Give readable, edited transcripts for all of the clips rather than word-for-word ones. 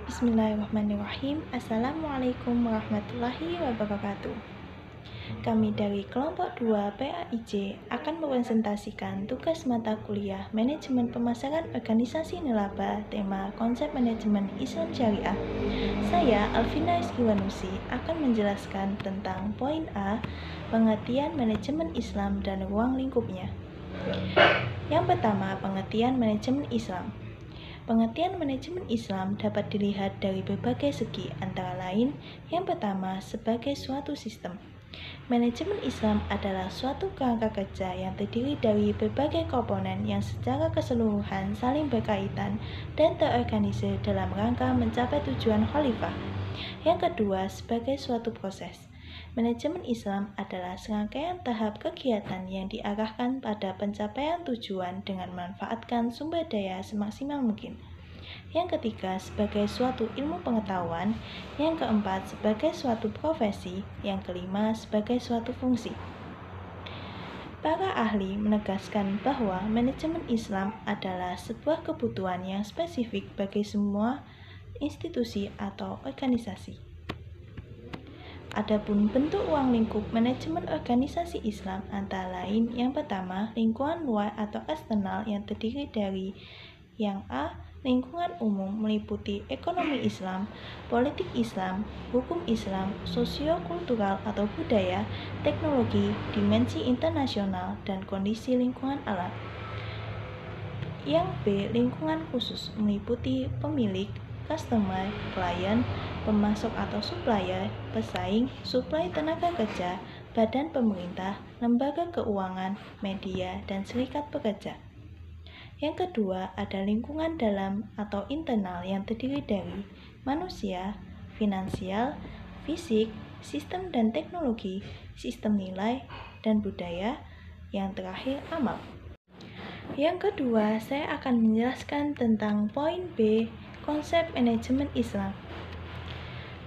Bismillahirrahmanirrahim. Assalamualaikum warahmatullahi wabarakatuh. Kami dari kelompok 2 PAIJ akan mepresentasikan tugas mata kuliah Manajemen Pemasaran Organisasi Nilaba, tema konsep manajemen Islam Syariah. Saya, Alvina Iskiwanusi, akan menjelaskan tentang poin A, pengertian manajemen Islam dan ruang lingkupnya. Yang pertama, pengertian manajemen Islam. Pengertian manajemen Islam dapat dilihat dari berbagai segi, antara lain, yang pertama, sebagai suatu sistem. Manajemen Islam adalah suatu kerangka kerja yang terdiri dari berbagai komponen yang secara keseluruhan saling berkaitan dan terorganisir dalam rangka mencapai tujuan khalifah. Yang kedua, sebagai suatu proses. Manajemen Islam adalah serangkaian tahap kegiatan yang diarahkan pada pencapaian tujuan dengan memanfaatkan sumber daya semaksimal mungkin. Yang ketiga, sebagai suatu ilmu pengetahuan. Yang keempat, sebagai suatu profesi. Yang kelima, sebagai suatu fungsi. Para ahli menegaskan bahwa manajemen Islam adalah sebuah kebutuhan yang spesifik bagi semua institusi atau organisasi. Adapun bentuk ruang lingkup manajemen organisasi Islam antara lain, yang pertama, lingkungan luar atau eksternal yang terdiri dari yang A, lingkungan umum meliputi ekonomi Islam, politik Islam, hukum Islam, sosio-kultural atau budaya, teknologi, dimensi internasional, dan kondisi lingkungan alam. Yang B, lingkungan khusus meliputi pemilik, customer, klien, pemasok atau supplier, pesaing, suplai tenaga kerja, badan pemerintah, lembaga keuangan, media, dan serikat pekerja. Yang kedua, ada lingkungan dalam atau internal yang terdiri dari manusia, finansial, fisik, sistem dan teknologi, sistem nilai, dan budaya. Yang terakhir, amal. Yang kedua, saya akan menjelaskan tentang poin B, konsep manajemen Islam.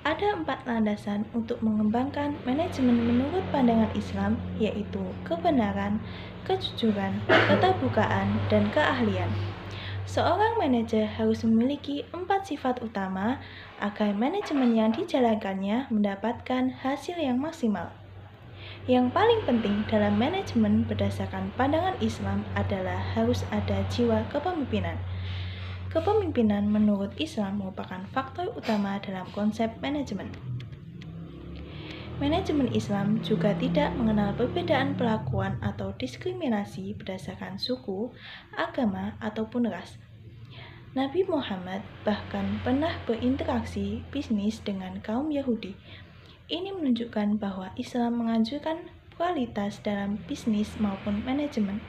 Ada 4 landasan untuk mengembangkan manajemen menurut pandangan Islam, yaitu kebenaran, kejujuran, keterbukaan, dan keahlian. Seorang manajer harus memiliki 4 sifat utama agar manajemen yang dijalankannya mendapatkan hasil yang maksimal. Yang paling penting dalam manajemen berdasarkan pandangan Islam adalah harus ada jiwa kepemimpinan. Kepemimpinan menurut Islam merupakan faktor utama dalam konsep manajemen. Manajemen Islam juga tidak mengenal perbedaan perlakuan atau diskriminasi berdasarkan suku, agama, ataupun ras. Nabi Muhammad bahkan pernah berinteraksi bisnis dengan kaum Yahudi. Ini menunjukkan bahwa Islam menganjurkan kualitas dalam bisnis maupun manajemen.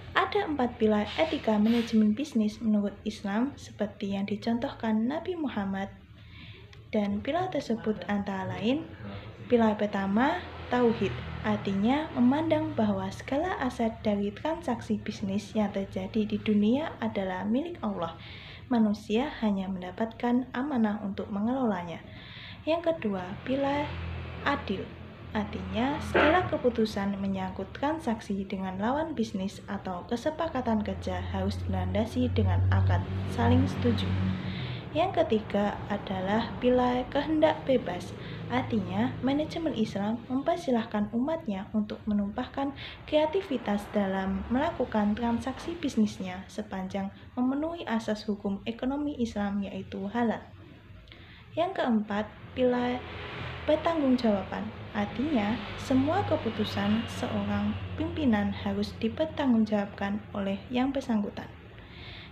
Ada 4 pilar etika manajemen bisnis menurut Islam seperti yang dicontohkan Nabi Muhammad, dan pilar tersebut antara lain, pilar pertama, tauhid, artinya memandang bahwa segala aset dari transaksi bisnis yang terjadi di dunia adalah milik Allah. Manusia hanya mendapatkan amanah untuk mengelolanya. Yang kedua, pilar adil, artinya segala keputusan menyangkut transaksi dengan lawan bisnis atau kesepakatan kerja harus dilandasi dengan akad saling setuju. Yang ketiga adalah pilar kehendak bebas, artinya manajemen Islam mempersilahkan umatnya untuk menumpahkan kreativitas dalam melakukan transaksi bisnisnya sepanjang memenuhi asas hukum ekonomi Islam, yaitu halal. Yang keempat, pilar pertanggungjawaban, artinya semua keputusan seorang pimpinan harus dipertanggungjawabkan oleh yang bersangkutan.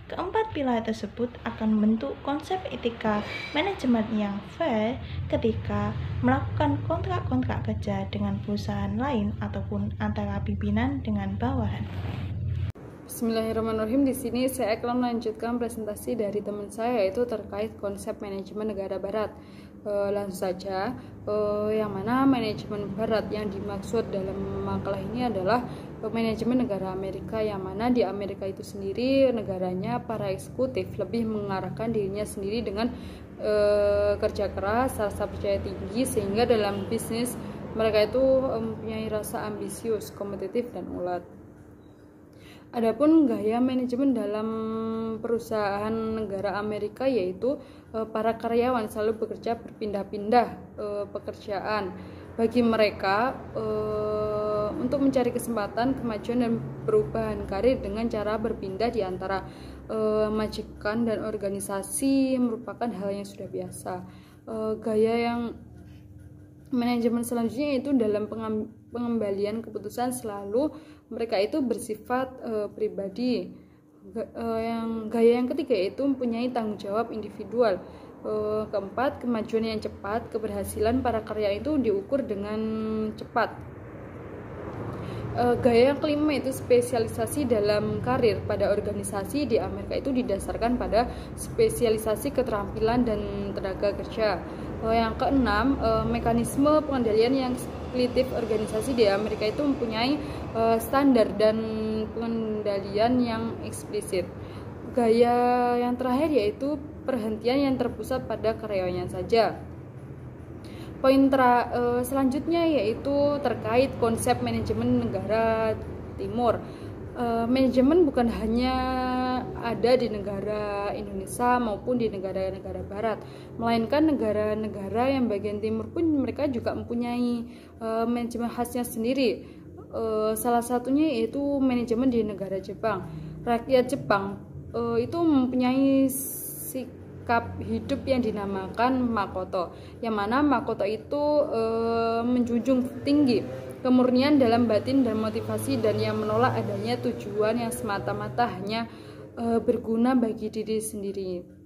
Keempat pilar tersebut akan membentuk konsep etika manajemen yang fair ketika melakukan kontrak-kontrak kerja dengan perusahaan lain ataupun antara pimpinan dengan bawahan. Bismillahirrahmanirrahim. Di sini saya akan melanjutkan presentasi dari teman saya, yaitu terkait konsep manajemen negara barat. Langsung saja, yang mana manajemen barat yang dimaksud dalam makalah ini adalah manajemen negara Amerika, yang mana di Amerika itu sendiri negaranya para eksekutif lebih mengarahkan dirinya sendiri dengan kerja keras, rasa percaya tinggi, sehingga dalam bisnis mereka itu mempunyai rasa ambisius, kompetitif, dan ulet. Adapun gaya manajemen dalam perusahaan negara Amerika yaitu para karyawan selalu bekerja berpindah-pindah pekerjaan. Bagi mereka untuk mencari kesempatan, kemajuan dan perubahan karir dengan cara berpindah di antara majikan dan organisasi merupakan hal yang sudah biasa. Gaya yang manajemen selanjutnya itu dalam pengembalian keputusan selalu mereka itu bersifat pribadi. Gaya yang ketiga itu mempunyai tanggung jawab individual. Keempat, kemajuan yang cepat. Keberhasilan para karya itu diukur dengan cepat. Gaya yang kelima itu spesialisasi dalam karir. Pada organisasi di Amerika itu didasarkan pada spesialisasi keterampilan dan tenaga kerja. Yang keenam, mekanisme pengendalian yang splitif. Organisasi di Amerika itu mempunyai standar dan pengendalian yang eksplisit. Gaya yang terakhir yaitu perhentian yang terpusat pada karyawannya saja. Poin selanjutnya yaitu terkait konsep manajemen negara timur. Manajemen bukan hanya ada di negara Indonesia maupun di negara-negara barat, melainkan negara-negara yang bagian timur pun mereka juga mempunyai manajemen khasnya sendiri. Salah satunya yaitu manajemen di negara Jepang. Rakyat Jepang itu mempunyai sikap hidup yang dinamakan makoto, yang mana makoto itu menjunjung tinggi kemurnian dalam batin dan motivasi, dan yang menolak adanya tujuan yang semata-mata hanya berguna bagi diri sendiri.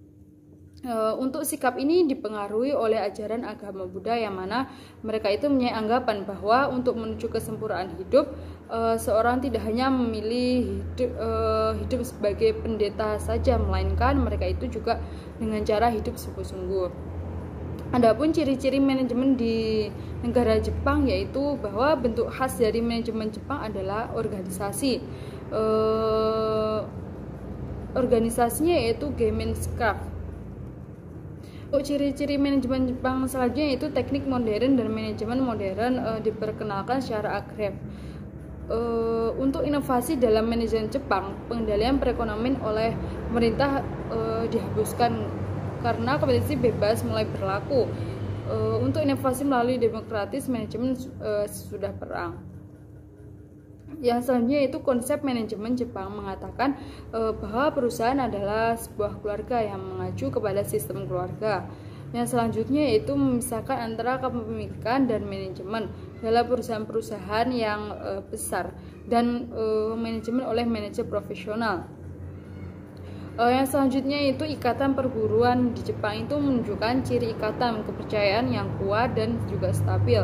Untuk sikap ini dipengaruhi oleh ajaran agama Buddha, yang mana mereka itu mempunyai anggapan bahwa untuk menuju kesempurnaan hidup, seorang tidak hanya memilih hidup sebagai pendeta saja, melainkan mereka itu juga dengan cara hidup sungguh-sungguh. Adapun ciri-ciri manajemen di negara Jepang yaitu bahwa bentuk khas dari manajemen Jepang adalah organisasi. Organisasinya yaitu Gemensakraft. Ciri-ciri manajemen Jepang selanjutnya yaitu teknik modern dan manajemen modern diperkenalkan secara agresi. Untuk inovasi dalam manajemen Jepang, pengendalian perekonomian oleh pemerintah dihapuskan karena kompetisi bebas mulai berlaku. Untuk inovasi melalui demokratis, manajemen sudah perang. Yang selanjutnya itu konsep manajemen Jepang mengatakan bahwa perusahaan adalah sebuah keluarga yang mengacu kepada sistem keluarga. Yang selanjutnya yaitu memisahkan antara kepemilikan dan manajemen dalam perusahaan-perusahaan yang besar dan manajemen oleh manajer profesional. Yang selanjutnya itu ikatan perburuan di Jepang itu menunjukkan ciri ikatan kepercayaan yang kuat dan juga stabil.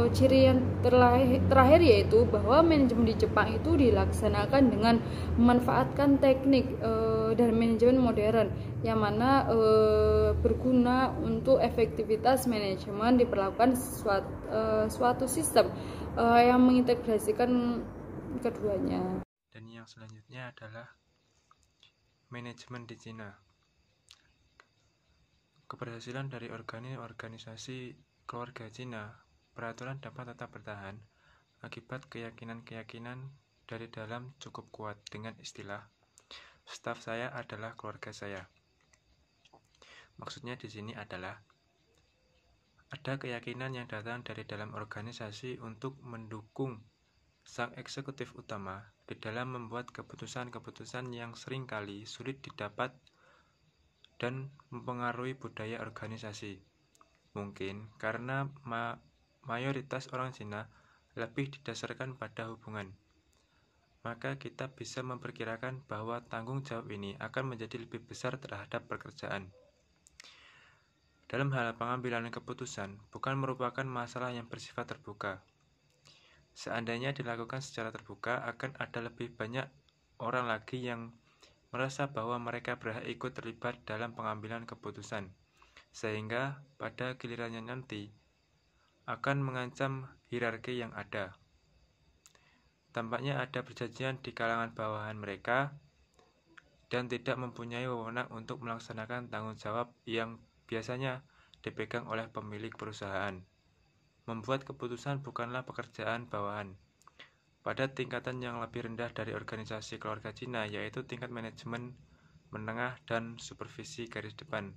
Ciri yang terakhir yaitu bahwa manajemen di Jepang itu dilaksanakan dengan memanfaatkan teknik dan manajemen modern, yang mana berguna untuk efektivitas manajemen diperlakukan suatu sistem yang mengintegrasikan keduanya. Dan yang selanjutnya adalah manajemen di Cina. Keberhasilan dari organisasi keluarga Cina, peraturan dapat tetap bertahan akibat keyakinan-keyakinan dari dalam cukup kuat dengan istilah staf saya adalah keluarga saya. Maksudnya di sini adalah ada keyakinan yang datang dari dalam organisasi untuk mendukung sang eksekutif utama di dalam membuat keputusan-keputusan yang seringkali sulit didapat dan mempengaruhi budaya organisasi. Mungkin karena mayoritas orang Cina lebih didasarkan pada hubungan, maka kita bisa memperkirakan bahwa tanggung jawab ini akan menjadi lebih besar terhadap pekerjaan. Dalam hal pengambilan keputusan, bukan merupakan masalah yang bersifat terbuka. Seandainya dilakukan secara terbuka, akan ada lebih banyak orang lagi yang merasa bahwa mereka berhak ikut terlibat dalam pengambilan keputusan, sehingga pada gilirannya nanti akan mengancam hierarki yang ada. Tampaknya ada perjanjian di kalangan bawahan mereka dan tidak mempunyai wewenang untuk melaksanakan tanggung jawab yang biasanya dipegang oleh pemilik perusahaan. Membuat keputusan bukanlah pekerjaan bawahan. Pada tingkatan yang lebih rendah dari organisasi keluarga Cina, yaitu tingkat manajemen menengah dan supervisi garis depan.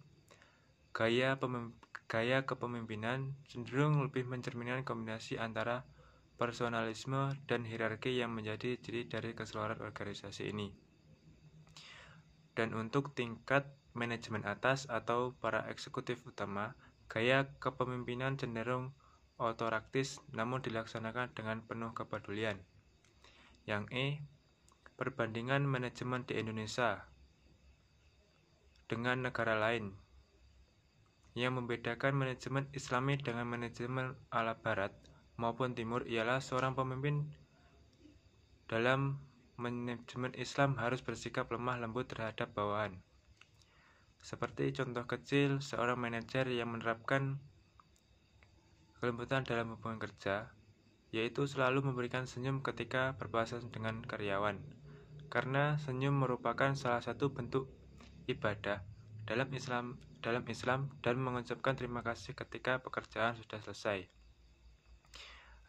Gaya kepemimpinan cenderung lebih mencerminkan kombinasi antara personalisme dan hierarki yang menjadi ciri dari keseluruhan organisasi ini. Dan untuk tingkat manajemen atas atau para eksekutif utama, gaya kepemimpinan cenderung otoraktis namun dilaksanakan dengan penuh kepedulian. Yang E, perbandingan manajemen di Indonesia dengan negara lain. Yang membedakan manajemen Islami dengan manajemen ala Barat maupun Timur ialah seorang pemimpin dalam manajemen Islam harus bersikap lemah lembut terhadap bawahan. Seperti contoh kecil, seorang manajer yang menerapkan kelembutan dalam hubungan kerja, yaitu selalu memberikan senyum ketika berpapasan dengan karyawan, karena senyum merupakan salah satu bentuk ibadah dalam Islam dan mengucapkan terima kasih ketika pekerjaan sudah selesai.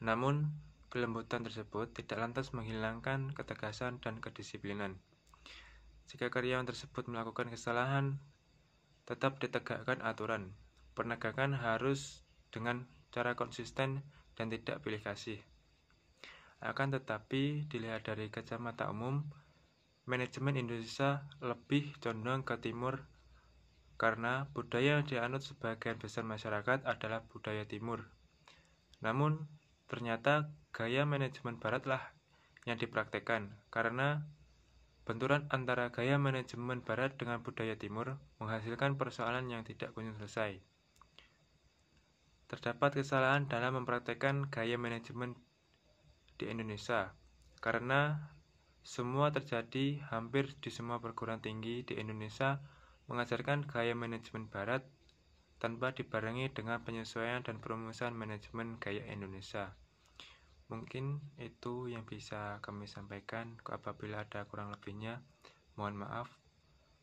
Namun, kelembutan tersebut tidak lantas menghilangkan ketegasan dan kedisiplinan. Jika karyawan tersebut melakukan kesalahan, tetap ditegakkan aturan. Penegakan harus dengan cara konsisten dan tidak pilih kasih. Akan tetapi, dilihat dari kacamata umum, manajemen Indonesia lebih condong ke timur karena budaya yang dianut sebagian besar masyarakat adalah budaya timur. Namun, ternyata gaya manajemen baratlah yang dipraktekkan karena benturan antara gaya manajemen barat dengan budaya timur menghasilkan persoalan yang tidak kunjung selesai. Terdapat kesalahan dalam mempraktekkan gaya manajemen di Indonesia karena semua terjadi hampir di semua perguruan tinggi di Indonesia mengajarkan gaya manajemen barat tanpa dibarengi dengan penyesuaian dan perumusan manajemen gaya Indonesia. Mungkin itu yang bisa kami sampaikan. Apabila ada kurang lebihnya, mohon maaf.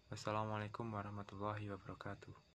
Wassalamualaikum warahmatullahi wabarakatuh.